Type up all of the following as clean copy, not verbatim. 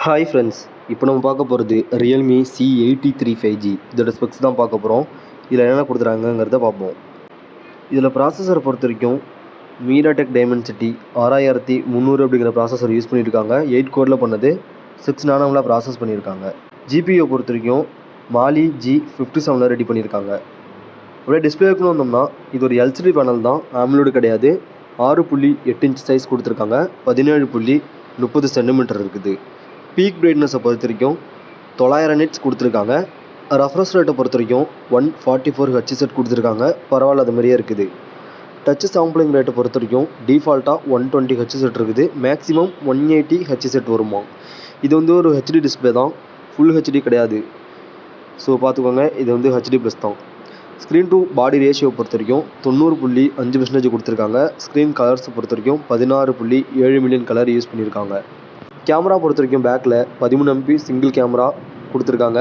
Hi friends, இப்போ நம்ம பார்க்க போகிறது ரியல்மி C83 5G. இதோட ஸ்பெக்ஸ் தான் பார்க்க போகிறோம். இதில் என்னென்ன கொடுத்துருக்காங்கங்கிறத பார்ப்போம். இதில் ப்ராசஸரை பொறுத்த வரைக்கும் மீடியாடெக் டைமென்சிட்டி 6300 அப்படிங்கிற ப்ராசஸர் யூஸ் பண்ணியிருக்காங்க. 8 கோரில் பண்ணது, 6 நானோமில் ப்ராசஸ் பண்ணியிருக்காங்க. ஜிபியை பொறுத்த வரைக்கும் மாலி G57 ரெடி பண்ணியிருக்காங்க. அப்படியே டிஸ்பிளேக்குன்னு வந்தோம்னா இது ஒரு எல்சிடி பேனல் தான், ஆம்லோடு கிடையாது. 6.8 இன்ச் சைஸ் கொடுத்துருக்காங்க. 17.30 சென்டிமீட்டர் இருக்குது. பீக் பிரைட்னஸை பொறுத்த வரைக்கும் 900 நிட்ஸ் கொடுத்துருக்காங்க. ரெஃப்ரெஷ் ரேட்டை பொறுத்த வரைக்கும் 144 ஹெச்செட் கொடுத்துருக்காங்க. பரவாயில்ல, அது மாதிரியே இருக்குது. டச் சாம்பிளிங் ரேட்டை பொறுத்த வரைக்கும் டிஃபால்ட்டாக 120 ஹெச்செட் இருக்குது. மேக்ஸிமம் 180 ஹெச்செட் வருமா. இது வந்து ஒரு ஹெச்டி டிஸ்பிளே தான், ஃபுல் ஹெச்டி கிடையாது. ஸோ பார்த்துக்கோங்க, இது வந்து ஹெச்டி ப்ளஸ் தான். ஸ்க்ரீன் டு பாடி ரேஷியோ பொறுத்த வரைக்கும் 90.5% கொடுத்துருக்காங்க. ஸ்க்ரீன் கலர்ஸை பொறுத்த வரைக்கும் 16.7 மில்லியன் கலர் யூஸ் பண்ணியிருக்காங்க. கேமரா பொறுத்த வரைக்கும் பேக்கில் 13 MP சிங்கிள் கேமரா கொடுத்துருக்காங்க.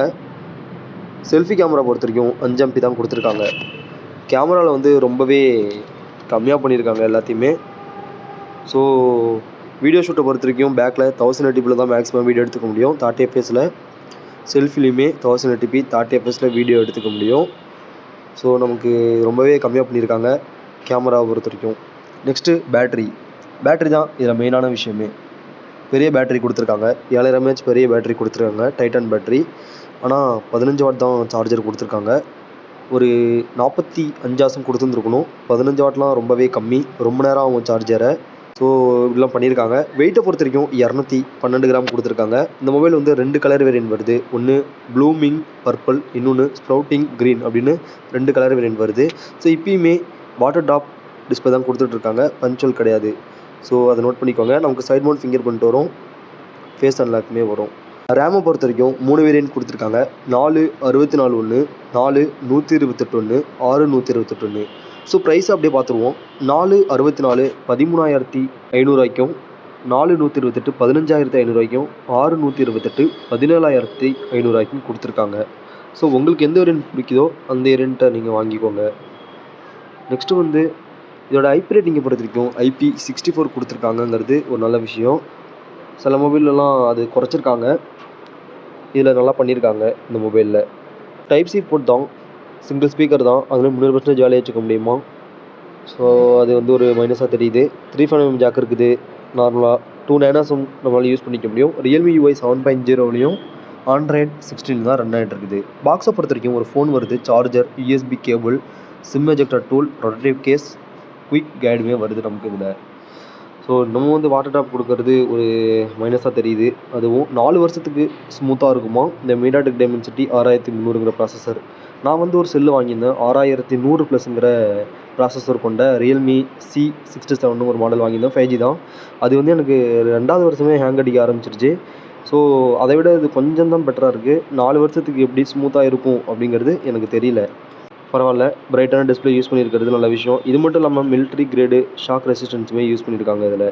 செல்ஃபி கேமரா பொறுத்த வரைக்கும் 5 MP தான் கொடுத்துருக்காங்க. கேமராவில் வந்து ரொம்பவே கம்மியாக பண்ணியிருக்காங்க எல்லாத்தையுமே. ஸோ வீடியோ ஷூட்டை பொறுத்த வரைக்கும் பேக்கில் 1080p தான் மேக்ஸிமம் வீடியோ எடுத்துக்க முடியும் 30 fps. செல்ஃபிலையுமே 1080p 30 fps வீடியோ எடுத்துக்க முடியும். ஸோ நமக்கு ரொம்பவே கம்மியாக பண்ணியிருக்காங்க கேமராவை பொறுத்த வரைக்கும். நெக்ஸ்ட்டு பேட்ரி தான் இதில் மெயினான விஷயமே. பெரிய பேட்டரி கொடுத்துருக்காங்க. 7000 mAh பெரிய பேட்டரி கொடுத்துருக்காங்க, டைட்டன் பேட்டரி. ஆனால் 15 வாட் தான் சார்ஜர் கொடுத்துருக்காங்க. ஒரு 45 ஆசம் கொடுத்துருந்துருக்கணும். 15 வாட்லாம் ரொம்பவே கம்மி, ரொம்ப நேரம் ஆகும் சார்ஜரை. ஸோ இப்படிலாம் பண்ணியிருக்காங்க. வெயிட்டை பொறுத்த வரைக்கும் 212 கிராம் கொடுத்துருக்காங்க. இந்த மொபைல் வந்து 2 கலர் வேரியன்ட் வருது. ஒன்று ப்ளூமிங் பர்பிள், இன்னொன்று ஸ்ப்ரவுட்டிங் க்ரீன் அப்படின்னு 2 கலர் வேரியன்ட் வருது. ஸோ இப்போயுமே வாட்டர் ட்ராப் டிஸ்பிளே தான் கொடுத்துட்ருக்காங்க, பஞ்சுவல் கிடையாது. ஸோ அதை நோட் பண்ணிக்கோங்க. நமக்கு சைட் மவுண்ட் ஃபிங்கர் பிரிண்ட் வரும், ஃபேஸ் அன்லாக்குமே வரும். ரேமை பொறுத்த வரைக்கும் 3 வேரியன்ட் கொடுத்துருக்காங்க. 464 ஒன்று, 4128 ஒன்று, 6128. ஸோ ப்ரைஸ் அப்படியே பார்த்துருவோம். 464 13,500 428 15,500 628 17,500 கொடுத்துருக்காங்க. ஸோ உங்களுக்கு எந்த வேரியன்ட் பிடிக்குதோ அந்த வேரியண்ட்டை நீங்கள் வாங்கிக்கோங்க. நெக்ஸ்ட்டு வந்து இதோட ஐபி ரேட்டிங்கை பொறுத்த வரைக்கும் IP64 கொடுத்துருக்காங்கங்கிறது ஒரு நல்ல விஷயம். சில மொபைல்லலாம் அது குறைச்சிருக்காங்க, இதில் நல்லா பண்ணியிருக்காங்க இந்த மொபைலில். டைப் சி போர்ட் தான், சிங்கிள் ஸ்பீக்கர் தான், அதில் 300% ஜாலியாக வச்சுக்க முடியுமா. ஸோ அது வந்து ஒரு மைனஸாக தெரியுது. 3.5mm ஜாக் இருக்குது. நார்மலாக 2 நேனாஸும் நம்மளால் யூஸ் பண்ணிக்க முடியும். ரியல்மி UI 7.0லையும் Android 16 தான் ரன் ஆகிட்டு இருக்குது. பாக்ஸை பொறுத்த வரைக்கும் ஒரு ஃபோன் வருது, charger, USB cable, SIM ejector tool, ரொட்டேட்டிவ் கேஸ், குயிக் கைடுமே வருது நமக்கு இதில். ஸோ நம்ம வந்து வாட்டர் ட்ராப் கொடுக்கறது ஒரு மைனஸாக தெரியுது. அதுவும் 4 வருஷத்துக்கு ஸ்மூத்தாக இருக்குமா இந்த மீடியாடெக் டைமென்சிட்டி 6300ங்கிற ப்ராசஸர். நான் வந்து ஒரு செல்லு வாங்கியிருந்தேன், 6100+ங்கிற ப்ராசஸர் கொண்ட ரியல்மி C67 ஒரு மாடல் வாங்கியிருந்தேன். 5G தான். அது வந்து எனக்கு 2வது வருஷமே ஹேங் அடிக்க ஆரம்பிச்சிருச்சு. ஸோ அதை விட இது கொஞ்சம் தான் பெட்டராக இருக்குது. 4 வருஷத்துக்கு எப்படி ஸ்மூத்தாக இருக்கும் அப்படிங்கிறது எனக்கு தெரியல. பரவாயில்ல, பிரைட்டான டிஸ்பிளே யூஸ் பண்ணியிருக்கிறது நல்ல விஷயம். இது மட்டும் இல்லாமல் மிலிட்ரி கிரேடு ஷாக் ரெசிஸ்டன்ஸுமே யூஸ் பண்ணியிருக்காங்க இதில்.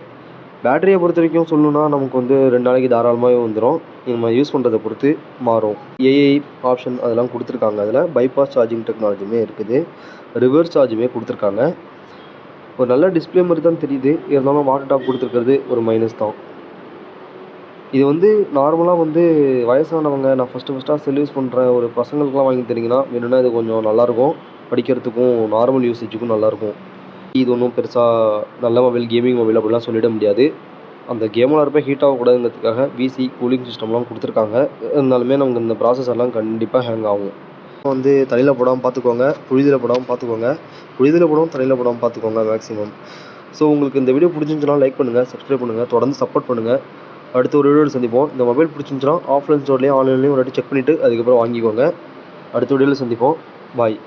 பேட்டரியை பொறுத்த வரைக்கும் சொல்லணுன்னா நமக்கு வந்து 2 நாளைக்கு தாராளமாகவே வந்துடும். நம்ம யூஸ் பண்ணுறதை பொறுத்து மாறும். ஏஐ ஆப்ஷன் அதெல்லாம் கொடுத்துருக்காங்க. அதில் பைபாஸ் சார்ஜிங் டெக்னாலஜியுமே இருக்குது, ரிவர்ஸ் சார்ஜுமே கொடுத்துருக்காங்க. ஒரு நல்ல டிஸ்பிளே மாதிரி தான் தெரியுது. இருந்தாலும் வாட்டர் டாப் கொடுத்துருக்கிறது ஒரு மைனஸ் தான். இது வந்து நார்மலாக வந்து வயசானவங்க, நான் ஃபஸ்ட்டாக செல் யூஸ் பண்ணுற ஒரு பசங்களுக்குலாம் வாங்கி தரீங்கன்னா வேணும்னா இது கொஞ்சம் நல்லாயிருக்கும். படிக்கிறதுக்கும் நார்மல் யூசேஜுக்கும் நல்லாயிருக்கும். இது ஒன்றும் பெருசாக நல்ல மொபைல், கேமிங் மொபைல் அப்படிலாம் சொல்லிட முடியாது. அந்த கேமில் இருப்ப ஹீட் ஆகக்கூடாதுங்கிறதுக்காக விசி கூலிங் சிஸ்டம்லாம் கொடுத்துருக்காங்க. இருந்தாலுமே நமக்கு இந்த ப்ராசஸர்லாம் கண்டிப்பாக ஹேங் ஆகும். வந்து தலையில் போடாமல் பார்த்துக்கோங்க, புழுதியில் போடாமல் பார்த்துக்கோங்க. புழுதியில் போடாமல் தலையில் போடாமல் பார்த்துக்கோங்க மேக்ஸிமம். ஸோ உங்களுக்கு இந்த வீடியோ பிடிச்சிருந்துச்சுன்னா லைக் பண்ணுங்கள், சப்ஸ்கிரைப் பண்ணுங்கள், தொடர்ந்து சப்போர்ட் பண்ணுங்கள். அடுத்த ஒரு வீடியோவில் சந்திப்போம். இந்த மொபைல் பிடிச்சிருந்துச்சுன்னா ஆஃப்லைன் ஸ்டோர்லேயும் ஆன்லைன்லேயும் ஒரு வாட்டி செக் பண்ணிவிட்டு அதுக்கப்புறம் வாங்கிக்கோங்க. அடுத்த வீடியோவில் சந்திப்போம். பாய்.